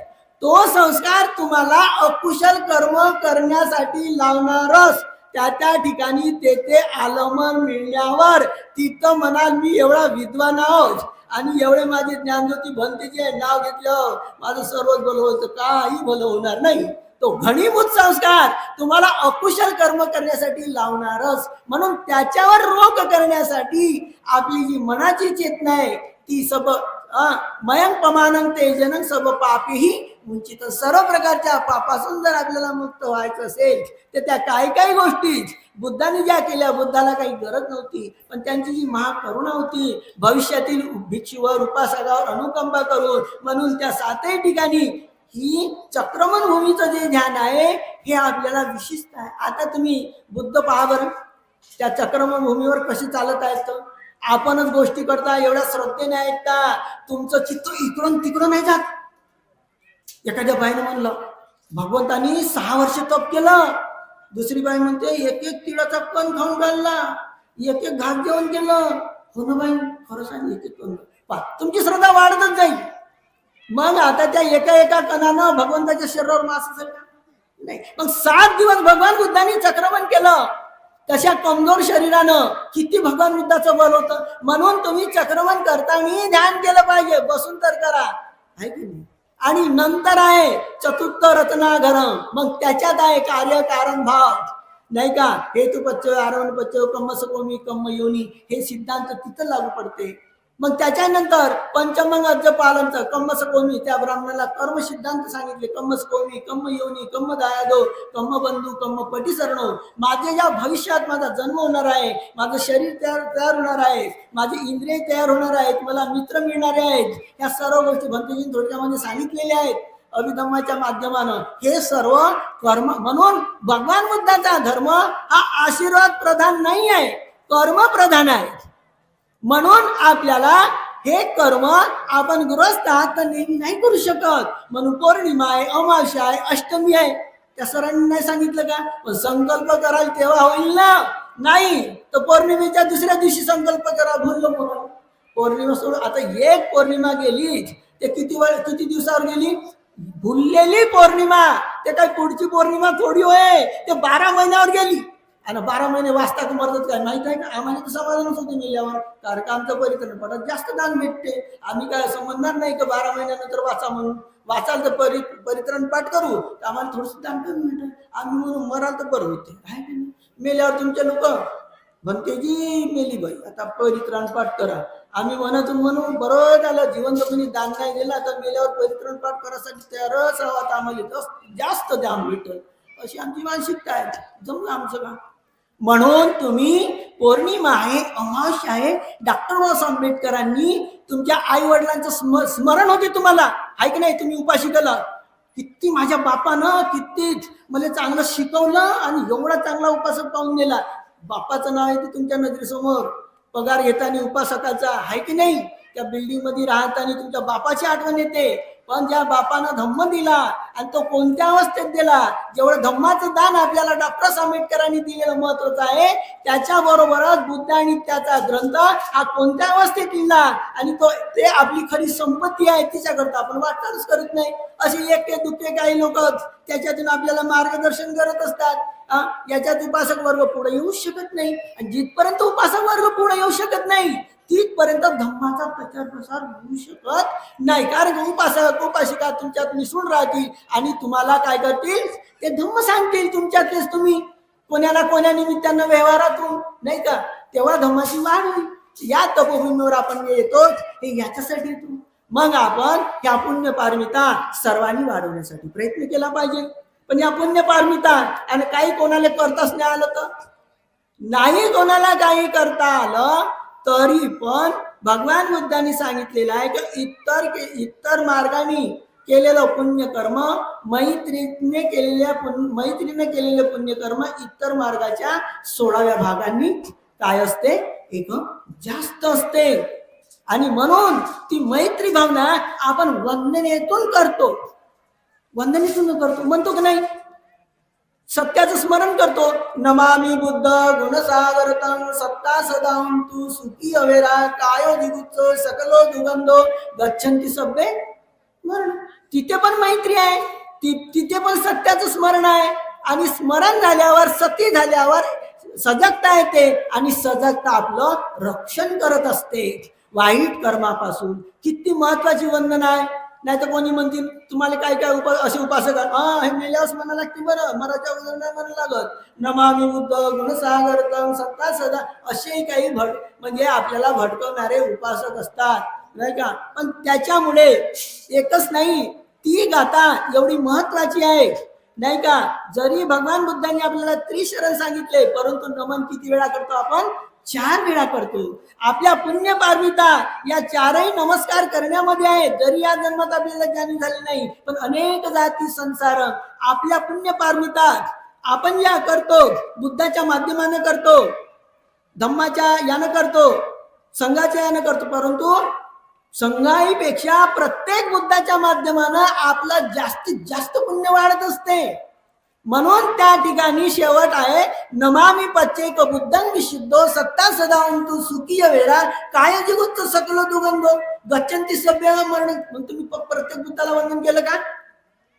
तो संस्कार तुम्हाला अकुशल कर्म करण्यासाठी लावणारच. त्या ठिकाणी तेथे आलमन मिळण्यावर तिथं म्हणाल मी एवढा विद्वान आहोत आणि एवढे माझे ज्ञानज्योती भंतेचे नाव घेतलं, माझं सर्वच भलं होतं, काही भलं होणार नाही. तो घणीभूत संस्कार तुम्हाला अकुशल कर्म करण्यासाठी लावणारच. म्हणून त्याच्यावर रोख करण्यासाठी आपली जी मनाची चेतना आहे ती सब मयंग पमानं तेजनं सब पापीही मुंचित. सर्व प्रकारच्या पापासून जर आपल्याला मुक्त व्हायचं असेल तर त्या काही गोष्टी बुद्धाने ज्या केल्या, बुद्धाला काही गरज नव्हती, पण त्यांची जी महाकरुणा होती, भविष्यातील भिक्षूवर उपासकावर अनुकंपा करून, म्हणून त्या सातही ठिकाणी ही चक्रमण भूमीचं जे ध्यान आहे हे आपल्याला विशिष्ट आहे. आता तुम्ही बुद्ध पहा बरं, त्या चक्रमण भूमीवर कशी चालत आहेत. आपणच गोष्टी करता, एवढ्या श्रद्धेने ऐकता, तुमचं चित्त इकडून तिकडून नाही जात. एखाद्या बाईने म्हणलं भगवंतानी 6 वर्ष तप केलं, दुसरी बाई म्हणते एक तिळाचा कण खाऊन घालला, एक घास जेवण केलं. हो ना बाई, खरं सांग, एक कण तुमची श्रद्धा वाढतच जाईल. मग आता त्या एका कणानं भगवंताच्या शरीरावर मास असेल का? नाही. मग 7 दिवस भगवान बुद्धांनी चक्रमण केलं, तशा कमजोर शरीरानं किती भगवान बुद्धाचं बल होतं. म्हणून तुम्ही चक्रमण करताना ध्यान केलं पाहिजे, बसून तर करा, आहे की नाही? आणि नंतर आहे चतुर्थ रत्नाघरम, मग त्याच्यात आहे कार्य कारण भाव, नाही का? हेतुपच्च आरवणपच्च कम्मसकोमी कम्म योनी, हे सिद्धांत तिथं लागू पडते. मग त्याच्यानंतर पंचमंग अज्ज पालनचं कम्मसकोमी, त्या ब्राह्मणाला कर्म सिद्धांत सांगितले. कम्मसकोमी कम्म योनी कम्म दायादो कम्म बंधू कम्म पटीसरणो. माझे ज्या भविष्यात माझा जन्म होणार आहे, माझं शरीर तयार होणार आहे, माझे इंद्रिय तयार होणार आहेत, मला मित्र मिळणारे आहेत, या सर्व गोष्टी भंतेजींनी थोडक्यामध्ये सांगितलेल्या आहेत अभिधम्माच्या माध्यमानं. हे सर्व कर्म, म्हणून भगवान बुद्धाचा धर्म हा आशीर्वाद प्रधान नाही आहे, कर्म प्रधान आहे. म्हणून आपल्याला हे कर्म आपण गृहस्थ आहात तर नेहमी नाही करू शकत. म्हणून पौर्णिमा आहे, अमावस्या आहे, अष्टमी आहे, त्या सरांनी नाही सांगितलं का? पण संकल्प कराल तेव्हा होईल ना? नाही तर पौर्णिमेच्या दुसऱ्या दिवशी संकल्प करा, भूललो म्हणून. पौर्णिमा सोडून आता एक पौर्णिमा गेली, ते किती दिवसावर गेली? भुललेली पौर्णिमा. ते काय पुढची पौर्णिमा थोडी होय, ते 12 महिन्यावर गेली. आणि 12 महिने वाचता का मरतात काय माहित आहे का? आम्हाला तर समाधानच होते मेल्यावर, कारण का आमचं परित्रण पडत जास्त दान भेटते. आम्ही काय समजणार नाही का 12 महिन्यानंतर वाचा म्हणून? वाचाल तर परित्रण पाठ करू, आम्हाला थोडंसं दान कमी भेटेल, आम्ही म्हणून मराल तर बरं होते, आहे की नाही? मेल्यावर तुमचे लोक भंतेजी मेली बाई, आता परित्राण पाठ करा. आम्ही मनातून म्हणू बरं झालं, जिवंत कोणी दान नाही दिला तर मेल्यावर परित्राण पाठ करायसाठी तयारच आहोत, आम्हाला जास्त दान भेटल अशी आमची मानसिकता आहे. जमलं आमचं का? म्हणून तुम्ही पौर्णिमा आहे, अमावस्या आहे, डॉक्टर बाबासाहेब आंबेडकरांनी तुमच्या आई वडिलांचं स्मरण होते तुम्हाला, आहे की नाही? तुम्ही उपाशी केला, किती माझ्या बापानं किती मला चांगलं शिकवलं आणि एवढा चांगला उपासक पाहून गेला. बापाचं नाव आहे ते तुमच्या नजरेसमोर, पगार घेताना उपासकाचा, आहे की नाही? त्या बिल्डिंग मध्ये राहताना तुमच्या बापाची आठवण येते. पण ज्या बापानं धम्म दिला आणि तो कोणत्या अवस्थेत दिला, जेवढं धम्माचं दान आपल्याला डॉक्टर आंबेडकरांनी दिलेलं महत्वाचं आहे, त्याच्याबरोबरच बुद्ध आणि त्याचा ग्रंथ हा कोणत्या अवस्थेत दिला आणि तो ते आपली खरी संपत्ती आहे, तिच्याकरता आपण वाटचालच करत नाही. असे एकटे दुःखे काही लोक त्याच्यातून आपल्याला मार्गदर्शन करत असतात. याच्यात उपासक वर्ग पुढे येऊ शकत नाही, आणि जिथपर्यंत उपासक वर्ग पुढे येऊ शकत नाही तिथपर्यंत धम्माचा प्रचार प्रसार होऊ शकत नाही. कारण उपासक उपासिका तुमच्यात मिसळून राहतील आणि तुम्हाला काय करतील, ते धम्म सांगतील तुमच्यातलेच. तुम्ही कोण्या निमित्तानं व्यवहारातून, नाही का? तेव्हा धम्माची वाढ होईल. या तपोभूमीवर आपण येतो हे याच्यासाठी येतो. मग आपण या पुण्य पारमिता सर्वांनी वाढवण्यासाठी प्रयत्न केला पाहिजे. पण या पुण्य पारमिता आणि काही कोणाला करताच नाही आलं तर नाही, कोणाला काही करता आलं तरी पण भगवान बुद्धांनी सांगितलेलं आहे की इतर मार्गाने केलेलं पुण्यकर्म, मैत्रीने केलेले पुण्यकर्म इतर मार्गाच्या 16व्या भागांनी काय असते, एक जास्त असते. आणि म्हणून ती मैत्री भावना आपण वंदनेतून करतो, म्हणतो की नाही? सत्याचं स्मरण करतो. नमामि बुद्ध गुणसागरतं सत्ता सदां तू सुखी अवेरा कायो दिगुच्च सकलो दुगंधो गच्छन्ति सभ्ये मरण. तिथे पण मैत्री आहे, तिथे पण सत्याचं स्मरण आहे. आणि स्मरण झाल्यावर, सती झाल्यावर सजगता येते आणि सजगता आपलं रक्षण करत असते वाईट कर्मापासून. किती महत्वाची वंदना आहे. नाही तर कोणी म्हणतील तुम्हाला काय असे उपासक हे मेल्यावर म्हणा लागते, बरं मराच्या वगैरे नाही म्हणा लागत. नमामि बुद्ध गुणसागरतं सत्ता सदा असे काही म्हणजे आपल्याला भटकवणारे उपासक असतात, नाही का? पण त्याच्यामुळे एकच नाही, ती गाथा एवढी महत्वाची आहे, नाही का? जरी भगवान बुद्धांनी आपल्याला त्रिशरण सांगितले, परंतु नमन किती वेळा करतो आपण? 4 वेळा करतो. आपल्या पुण्य पारमिता या 4ही नमस्कार करण्यामध्ये आहे. जरी या जन्मात आपल्याला ज्ञानी झाले नाही, पण अनेक जाती संसार आपल्या पुण्य पारमिता आपण या करतो, बुद्धाच्या माध्यमाने करतो, धम्माच्या यानं करतो, संघाच्या यानं करतो. परंतु संघाईपेक्षा प्रत्येक बुद्धाच्या माध्यमानं आपलं जास्तीत जास्त पुण्य वाढत असते. म्हणून त्या ठिकाणी शेवट आहे, नमामि पच्चैक बुद्धं विशुद्धो सत्ता सदांतु सुखी वेळा काय जिगुच्च सकलो दुगंधो गच्छन्ति सभ्य मरण. मग तुम्ही प्रत्येक बुद्धाला वंदन केलं का?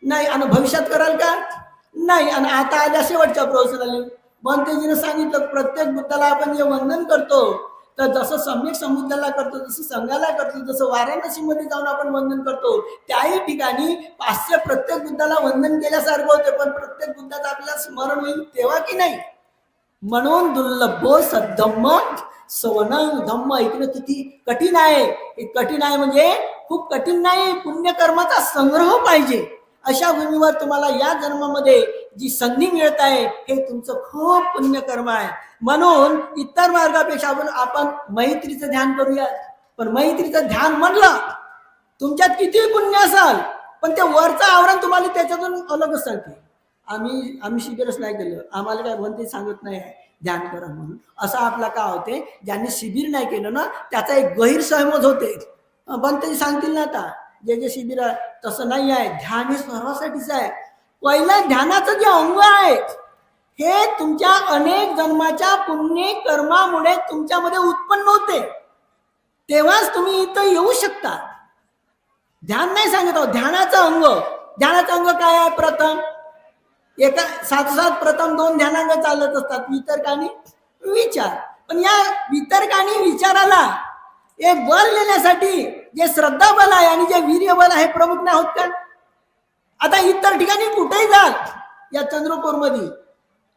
नाही. आणि भविष्यात कराल का? नाही. आणि आता आल्या शेवटच्या प्रवचनाला भंतेजीने सांगितलं, प्रत्येक बुद्धाला आपण जे वंदन करतो, तर जसं सम्यक समुद्राला करतो, जसं संघाला करतो, जसं वाराणसी मध्ये जाऊन आपण वंदन करतो, त्याही ठिकाणी 500 प्रत्येक बुद्धाला वंदन केल्यासारखं होते. पण प्रत्येक बुद्धाचं आपल्याला स्मरण होईल तेव्हा की नाही? म्हणून दुर्लभो सद्धम्म सवनं. धम्म ऐकणं किती कठीण आहे. कठीण आहे म्हणजे खूप कठीण नाही, पुण्यकर्माचा संग्रह पाहिजे. अशा भूमीवर तुम्हाला या जन्मामध्ये जी संधी मिळत आहे, हे तुमचं खूप पुण्यकर्म आहे. म्हणून इतर मार्गापेक्षा आपण मैत्रीचं ध्यान करूया. पण मैत्रीचं ध्यान म्हणलं, तुमच्यात किती पुण्य असाल, पण ते वरचं आवरण तुम्हाला त्याच्यातून अलगच सांगते. आम्ही शिबिरच नाही केलं, आम्हाला काय म्हणते सांगत नाही ध्यान करा म्हणून. असं आपला का होते, ज्यांनी शिबिर नाही केलं ना त्याचा एक गैरसमज होते. पण ते सांगतील ना आता जे शिबिर तसं नाही आहे. ध्यान हे सर्वांसाठीच आहे. पहिलं ध्यानाचं जे अंग आहे हे तुमच्या अनेक जन्माच्या पुण्य कर्मामुळे तुमच्यामध्ये उत्पन्न होते, तेव्हाच तुम्ही इथं येऊ शकता. ध्यान नाही सांगत आहोत, ध्यानाचं अंग काय आहे? प्रथम एका साथ प्रथम 2 ध्यानांग चालत असतात, वितर्क आणि विचार. पण या वितर्क आणि विचाराला एक बल देण्यासाठी जे श्रद्धा बल आहे आणि जे वीर्य बल आहे प्रमुख नाही होत का? आता इतर ठिकाणी कुठेही जा, या चंद्रपूर मध्ये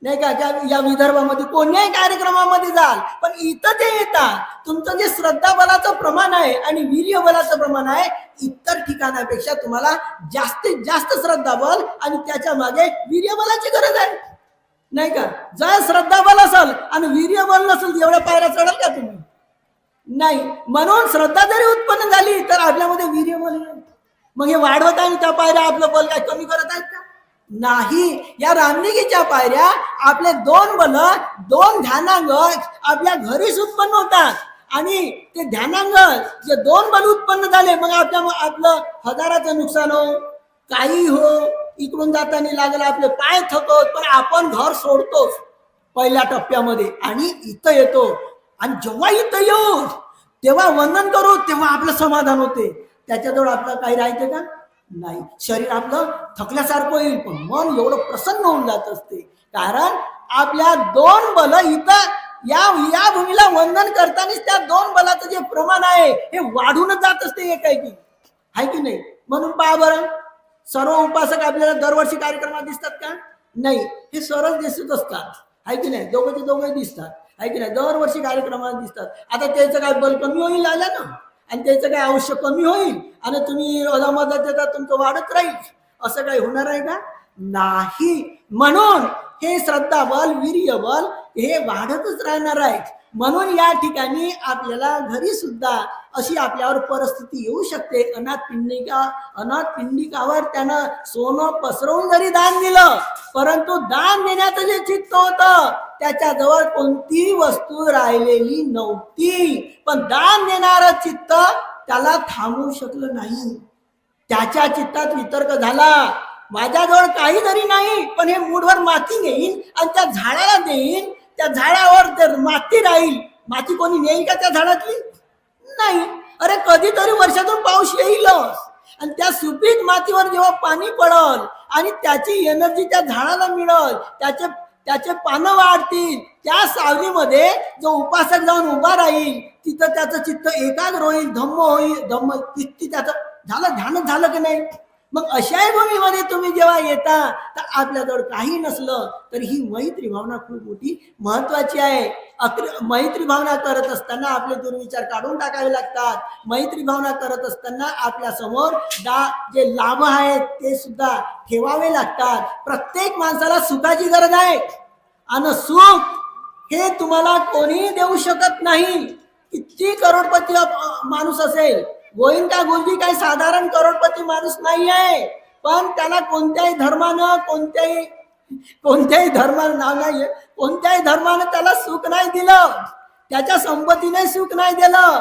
नाही का, या विदर्भामध्ये कोणत्याही कार्यक्रमामध्ये जाल, पण इथं ते येतात तुमचं जे श्रद्धा बलाचं प्रमाण आहे आणि वीर्य बलाचं प्रमाण आहे इतर ठिकाणापेक्षा तुम्हाला जास्तीत जास्त श्रद्धा बल आणि त्याच्या मागे वीर्य बलाची गरज आहे. नाही का, जर श्रद्धा बल असेल आणि वीर्य बल नसेल एवढ्या पायऱ्या चढाल का तुम्ही? नाही. म्हणून श्रद्धा जरी उत्पन्न झाली तर आपल्यामध्ये वीर्य बल नाही. मग हे वाढवत आहे त्या पायऱ्या आपलं बल काय कमी करत आहेत का? नाही. या रामलिंगीच्या पायऱ्या आपले दोन बल, दोन ध्यानांग आपल्या घरीच उत्पन्न होतात आणि ते ध्यानांग जे दोन बल उत्पन्न झाले मग आपलं हजाराचं नुकसान हो, काही हो, इकडून जाताना लागलं आपले पाय थकवत, पण आपण घर सोडतो पहिल्या टप्प्यामध्ये आणि इथं येतो. आणि जेव्हा इथं येऊ तेव्हा वंदन करू तेव्हा आपलं समाधान होते. त्याच्याजवळ आपलं काही राहते का? नाही. शरीर आपलं थकल्यासारखं होईल पण मन एवढं प्रसन्न होऊन जात असते, कारण आपल्या दोन बल इथं या भूमीला वंदन करताना त्या दोन बलाचं जे प्रमाण आहे हे वाढूनच जात असते एकाएकी, आहे की नाही? म्हणून पहा बरं, सर्व उपासक आपल्याला दरवर्षी कार्यक्रमात दिसतात का? नाही. हे सरळ दिसत असतात, आहे की नाही? दोघंचे दोघे दिसतात, आहे की नाही? दरवर्षी कार्यक्रमात दिसतात. आता त्याचं काय बल कमी होईल आल्या ना, आणि त्याचं काय आयुष्य कमी होईल आणि तुम्ही अदामदात देता तुमचं वाढत राहील, असं काही होणार आहे का? नाही. म्हणून हे श्रद्धा बल वीर्य बल हे वाढतच राहणार आहे. म्हणून या ठिकाणी आपल्याला घरी सुद्धा अशी आपल्यावर परिस्थिती येऊ शकते. अनाथ पिंडिकावर त्यानं सोनं पसरवून जरी दान दिलं, परंतु दान देण्याचं जे चित्त होतं त्याच्याजवळ कोणतीही वस्तू राहिलेली नव्हती, पण दान देणारं चित्त त्याला थांबवू शकलं नाही. त्याच्या चित्तात वितर्क झाला, माझ्याजवळ काही जरी नाही पण हे मूठभर माती घेईन आणि त्या झाडाला देईन, त्या झाडावर जर माती राहील, माती कोणी नेईल का त्या झाडातली? नाही. अरे कधीतरी वर्षातून पाऊस येईलच आणि त्या सुपीक मातीवर जेव्हा पाणी पडल आणि त्याची एनर्जी त्या झाडाला मिळल, त्याचे पानं वाढतील, त्या सावलीमध्ये जो उपासक जाऊन उभा राहील तिथं त्याचं चित्त एकाग्र होईल, धम्म किती त्याचं झालं, ध्यानच झालं की नाही? मग अशाही भूमीमध्ये तुम्ही जेव्हा येता तर आपल्याजवळ काही नसलं तर ही मैत्री भावना खूप मोठी महत्वाची आहे. मैत्री भावना करत असताना आपले दुर्विचार काढून टाकावे लागतात. मैत्री भावना करत असताना आपल्या समोर जे लाभ आहेत ते सुद्धा ठेवावे लागतात. प्रत्येक माणसाला सुखाची गरज आहे आणि सुख हे तुम्हाला कोणी देऊ शकत नाही. किती करोडपती माणूस असेल, गोविंदा गुरुजी काही साधारण करोडपती माणूस नाही आहे, पण त्याला कोणत्याही धर्मानं नाव नाहीये, कोणत्याही धर्मानं त्याला सुख नाही दिलं, त्याच्या संपत्तीने सुख नाही दिलं.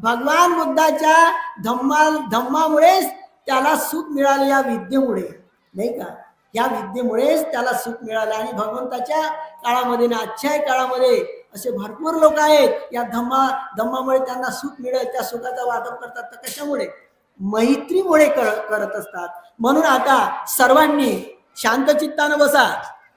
भगवान बुद्धाच्या धम्मामुळेच त्याला सुख मिळाले, या विद्येमुळे, नाही का? या विद्येमुळेच त्याला सुख मिळालं. आणि भगवंताच्या काळामध्ये ना आजच्या काळामध्ये असे भरपूर लोक आहेत या धम्मामुळे त्यांना सुख मिळेल, त्या सुखाचा वाटप करतात. तर कशामुळे? मैत्रीमुळे करत असतात. म्हणून आता सर्वांनी शांत चित्तानं बसा.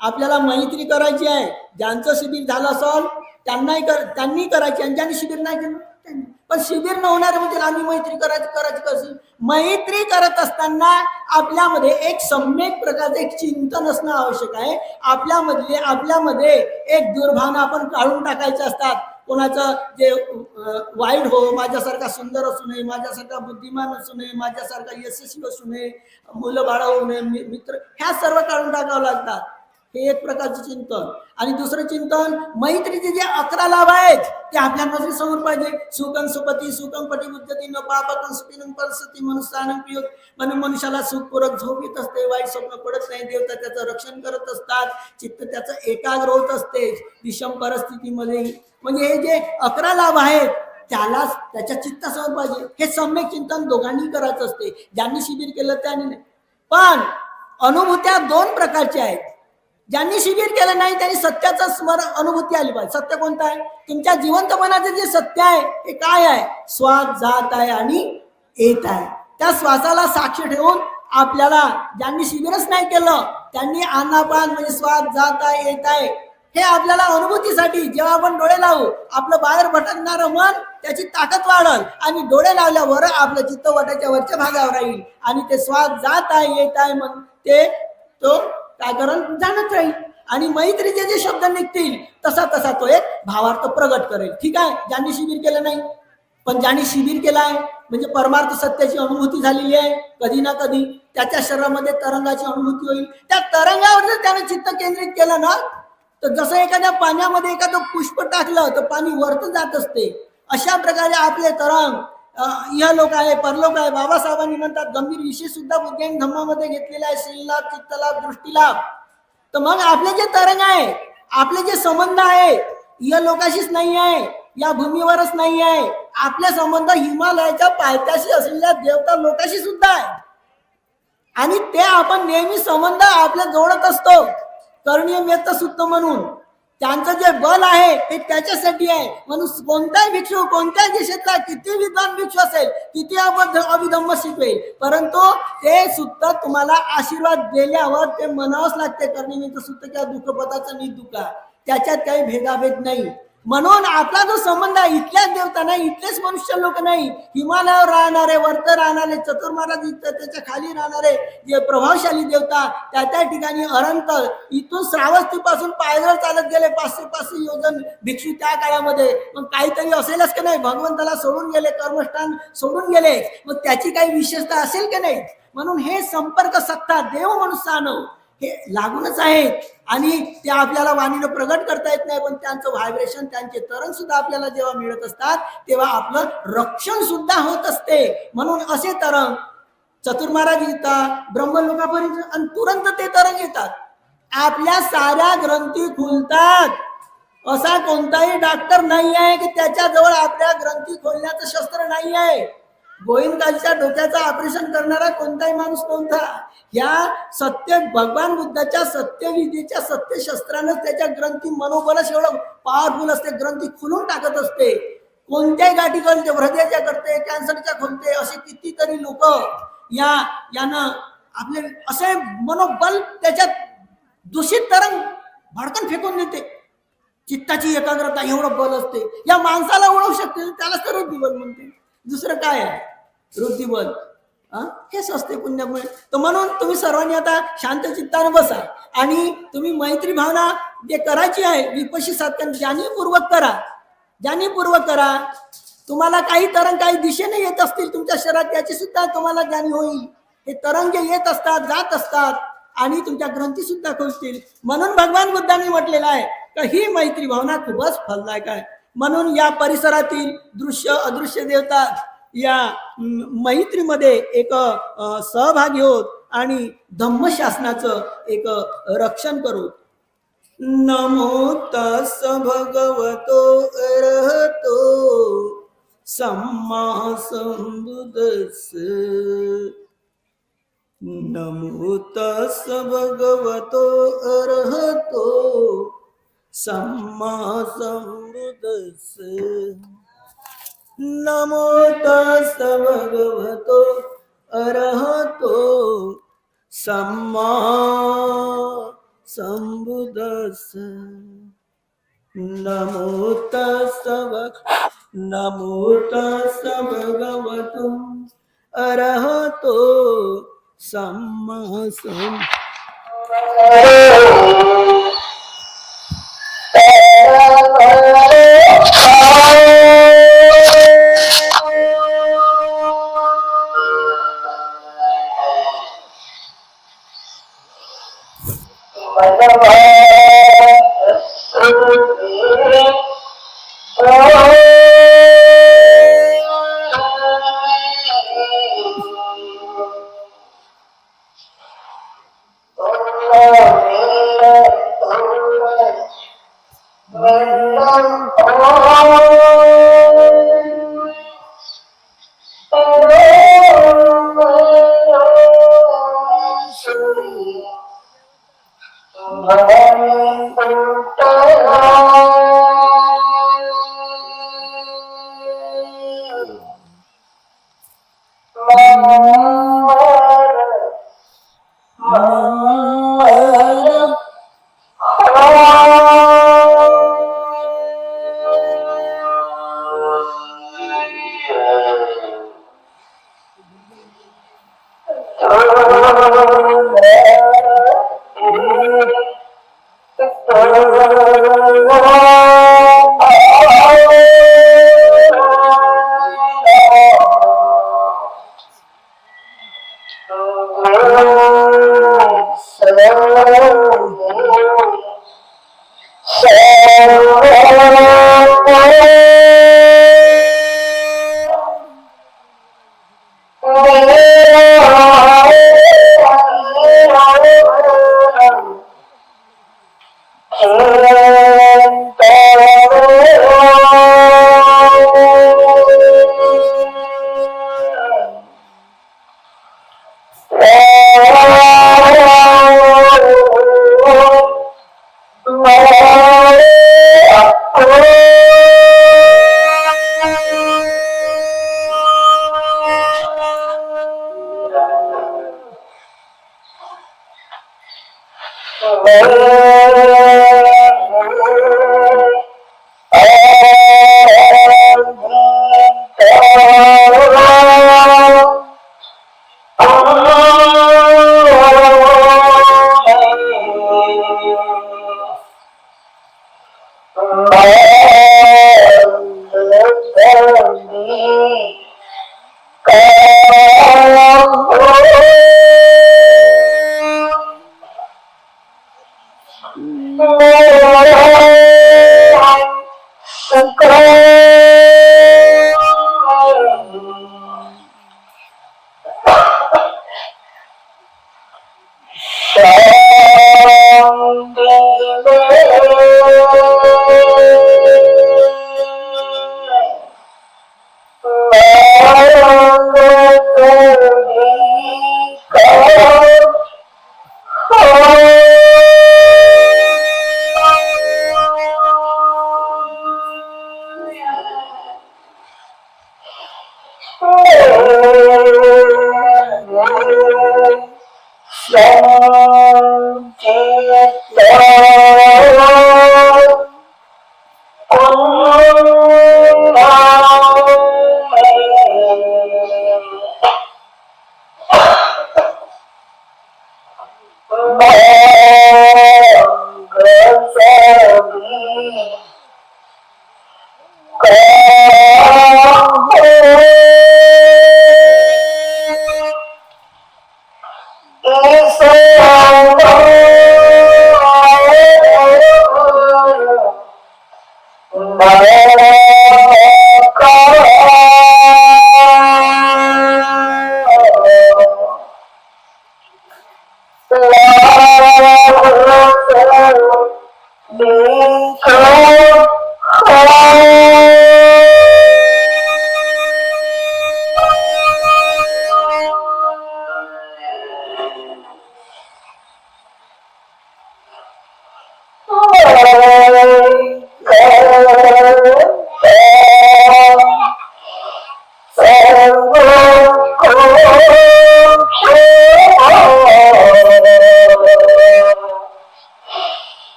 आपल्याला मैत्री करायची आहे. ज्यांचं शिबिर झालं असेल त्यांनी करायची आणि ज्यांनी शिबिर नाही केलं त्यांनी. पण शिबिर न होणार म्हणजे आम्ही मैत्री करायची कशी? मैत्री करत असताना आपल्यामध्ये एक सम्यक प्रकारचं एक चिंतन असणं आवश्यक आहे. आपल्यामध्ये एक दुर्भावना आपण काढून टाकायचे असतात. कोणाचं जे वाईट हो, माझ्यासारखा सुंदर असू नये, माझ्यासारखा बुद्धिमान असू नये, माझ्यासारखा यशस्वी असू नये, मुलं बाळ होऊ नये, मित्र, ह्या सर्व काढून टाकावं लागतात. हे एक प्रकारचं चिंतन. आणि दुसरं चिंतन, मैत्रीचे जे 11 लाभ आहेत ते आपल्या नजरे समोर पाहिजे. सुखं सुपती सुखं पटी बुद्धती न पापकं सुखीनं परिस्थिती मनुष्यानं पियोग. म्हणून मनुष्याला सुखपूर्वक झोप येत असते, वाईट स्वप्न पडत नाही, देवता त्याचं रक्षण करत असतात, चित्त त्याचं एकाग्र होत असते विषम परिस्थितीमध्ये. म्हणजे हे जे 11 लाभ आहेत त्यालाच त्याच्या चित्तासमोर पाहिजे. हे सम्यक चिंतन दोघांनी करायचं असते, ज्यांनी शिबिर केलं त्यांनी नाही. पण अनुभूत्या 2 प्रकारच्या आहेत. ज्यांनी शिबिर केलं नाही त्यांनी सत्याचं स्मरण अनुभूती आली पाहिजे. सत्य कोणतं आहे? तुमच्या जिवंतपणाचे जे सत्य आहे ते काय आहे? श्वास जात आहे आणि येत आहे. त्या श्वासाला साक्ष ठेवून आपल्याला, ज्यांनी शिबिरच नाही केलं त्यांनी आनापान म्हणजे श्वास जात आहे येत आहे हे आपल्याला अनुभूतीसाठी जेव्हा आपण डोळे लावू आपलं बाहेर भटकणारं मन त्याची ताकद वाढल आणि डोळे लावल्यावर आपलं चित्त वाटाच्या वरच्या भागावर राहील आणि ते श्वास जात आहे येत आहे मग ते तो काय करण जाणत राहील. आणि मैत्रीचे जे शब्द निघतील तसा तसा तो एक भावार्थ प्रगट करेल. ठीक आहे, ज्यांनी शिबिर केलं नाही, पण ज्यांनी शिबिर केलाय म्हणजे परमार्थ सत्याची अनुभूती झालेली आहे, कधी ना कधी त्याच्या शरीरामध्ये तरंगाची अनुभूती होईल. त्या तरंगावर जर त्याने चित्त केंद्रित केलं ना, तर जसं एखाद्या पाण्यामध्ये एखादं पुष्प टाकलं तर पाणी वरत जात असते, अशा प्रकारे आपले तरंग इहलोक आहे, परलोक आहे. बाबासाहेबांनी म्हणतात गंभीर विषय सुद्धा बुद्धिज्ञान धम्मामध्ये घेतलेला आहे, श्रीलाभ, चित्तलाभ, दृष्टीलाभ. तर मग आपले जे तरंग आहे, आपले जे संबंध आहे, या लोकाशीच नाही आहे, या भूमीवरच नाही आहे, आपले संबंध हिमालयाच्या पायथ्याशी असलेल्या देवता लोकाशी सुद्धा आहे. आणि ते आपण नेहमी संबंध आपल्या जोडत असतो, करणीय मेत्त सुत्त म्हणून. त्यांचं जे बल आहे ते त्याच्यासाठी आहे. म्हणून कोणताही भिक्षू कोणत्याही देशातला किती विद्वान भिक्षू असेल, किती अभिधम्म शिकवेल, परंतु ते सुद्धा तुम्हाला आशीर्वाद दिल्यावर ते म्हणावंच लागते, करणीय मेत्त सुत्त किंवा दुःखपदाचं निदुका, त्याच्यात काही भेदाभेद नाही. म्हणून आपला जो संबंध आहे, इथल्याच देवता नाही, इथलेच मनुष्य लोक नाही, हिमालयावर राहणारे, वरत राहणारे, चतुर्माराज त्याच्या खाली राहणारे जे प्रभावशाली देवता, त्या ठिकाणी अनंत, इथून श्रावस्तीपासून पायदळ चालत गेले 500 योजन भिक्षू त्या काळामध्ये. मग काहीतरी असेलच का नाही, भगवंताला सोडून गेले, कर्मस्थान सोडून गेले, मग त्याची काही विशेषता असेल का नाही. म्हणून हे संपर्क सत्ता देव मनुष्यानं हे लागूनच आहेत, आणि ते आपल्याला वाणीनं प्रगट करता येत नाही, पण त्यांचं व्हायब्रेशन, त्यांचे तरंग सुद्धा आपल्याला जेव्हा मिळत असतात तेव्हा आपलं रक्षण सुद्धा होत असते. म्हणून असे तरंग चतुर्माराज येतात ब्रह्मलोकापर्यंत, आणि तुरंत ते तरंग येतात, आपल्या साऱ्या ग्रंथी खुलतात. असा कोणताही डॉक्टर नाही आहे की त्याच्याजवळ आपल्या ग्रंथी खोलण्याचं शस्त्र नाही आहे. गोविंदाच्या डोक्याचं ऑपरेशन करणारा कोणताही माणूस नव्हता. या सत्य भगवान बुद्धाच्या सत्यविद्येच्या सत्यशस्त्रानं त्याच्या ग्रंथी मनोबलच एवढं पॉवरफुल असते, ग्रंथी खुलून टाकत असते. कोणत्याही गाठी खोलते, हृदयाच्या करते, कॅन्सरच्या खोलते. असे कितीतरी लोक यानं आपले असे मनोबल त्याच्यात दूषित तरंग भडकन फेकून देते. चित्ताची एकाग्रता एवढं बल असते, या माणसाला ओळखू शकते, त्यालाच तर बुद्धिबल म्हणते. दुसरं काय आहे वृत्तीबल? हेच असते पुण्यामुळे. तर म्हणून तुम्ही सर्वांनी आता शांत चित्ताने बसा, आणि तुम्ही मैत्री भावना जे करायची आहे विपशी साधन जाणीवपूर्वक करा, जाणीवपूर्वक करा. तुम्हाला काही तरंग काही दिशेने येत असतील तुमच्या शरीरात, त्याची सुद्धा तुम्हाला जाणीव होईल. हे तरंग येत असतात, जात असतात, आणि तुमच्या ग्रंथी सुद्धा खुलतील. म्हणून भगवान बुद्धांनी म्हटलेलं आहे का ही मैत्री भावना खूपच फलदायक आहे. म्हणून या परिसरातील दृश्य अदृश्य देवता या मैत्रीमध्ये एक सहभागी होत आणि धम्मशासनाचं एक रक्षण करू. नमो तस् भगवतो अरहतो सम्मा संबुद्धस्स. नमो तस् भगवतो अरहतो सम्मा संबुद्धस्स. नमो तस् भगवतो अरहतो सम्मा संबुद्धस्स. नमो तस् भगवतो अरहतो सम्मा संबुद्धस्स.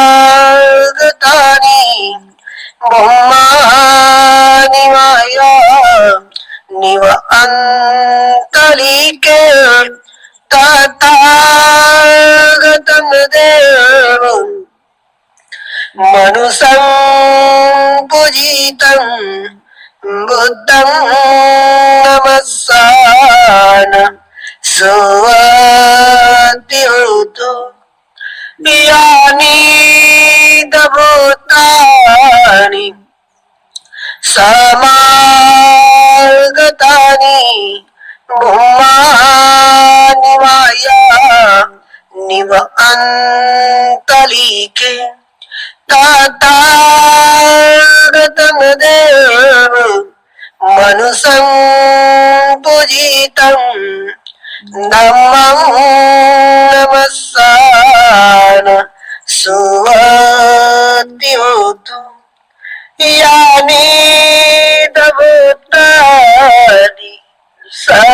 समागता देव मनुसं पूजितं बुद्धं नमस्सान सुवतिहोतु यानि भूतानि समागतानि भूमानि माया निवअन्तलिके तथागतं देव मनुसं पूजितं धम्मं नमस्सान सुवतिहोतु यानि भूतानि समागतानि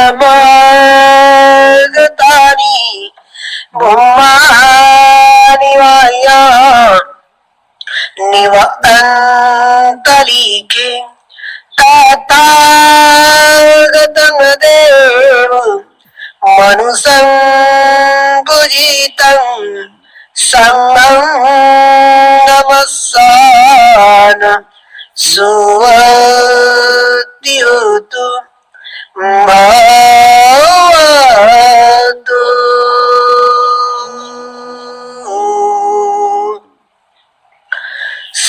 भूमानि माया निवअन्तलिके तथागतं देव मनुसं पूजितं संगं नमस्सान सुवतिहोतु भवतु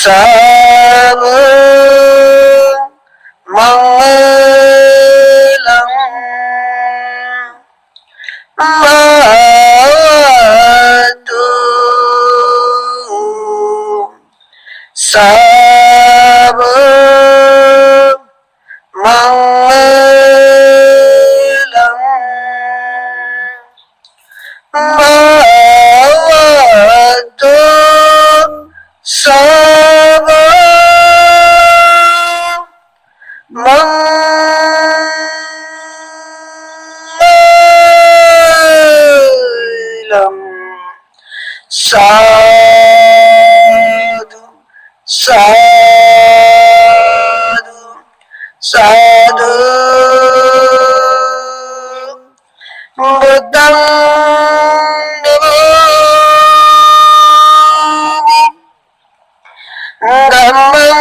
सब मंगलम भवतु सब मंगलम भवतु सब मंगलम साधु साधु साधु बुद्धं नमामि धम्मं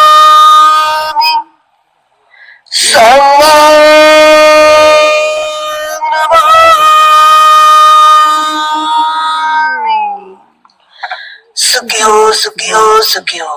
नमामि संघं नमामि सुखियो सुखियो सुखियो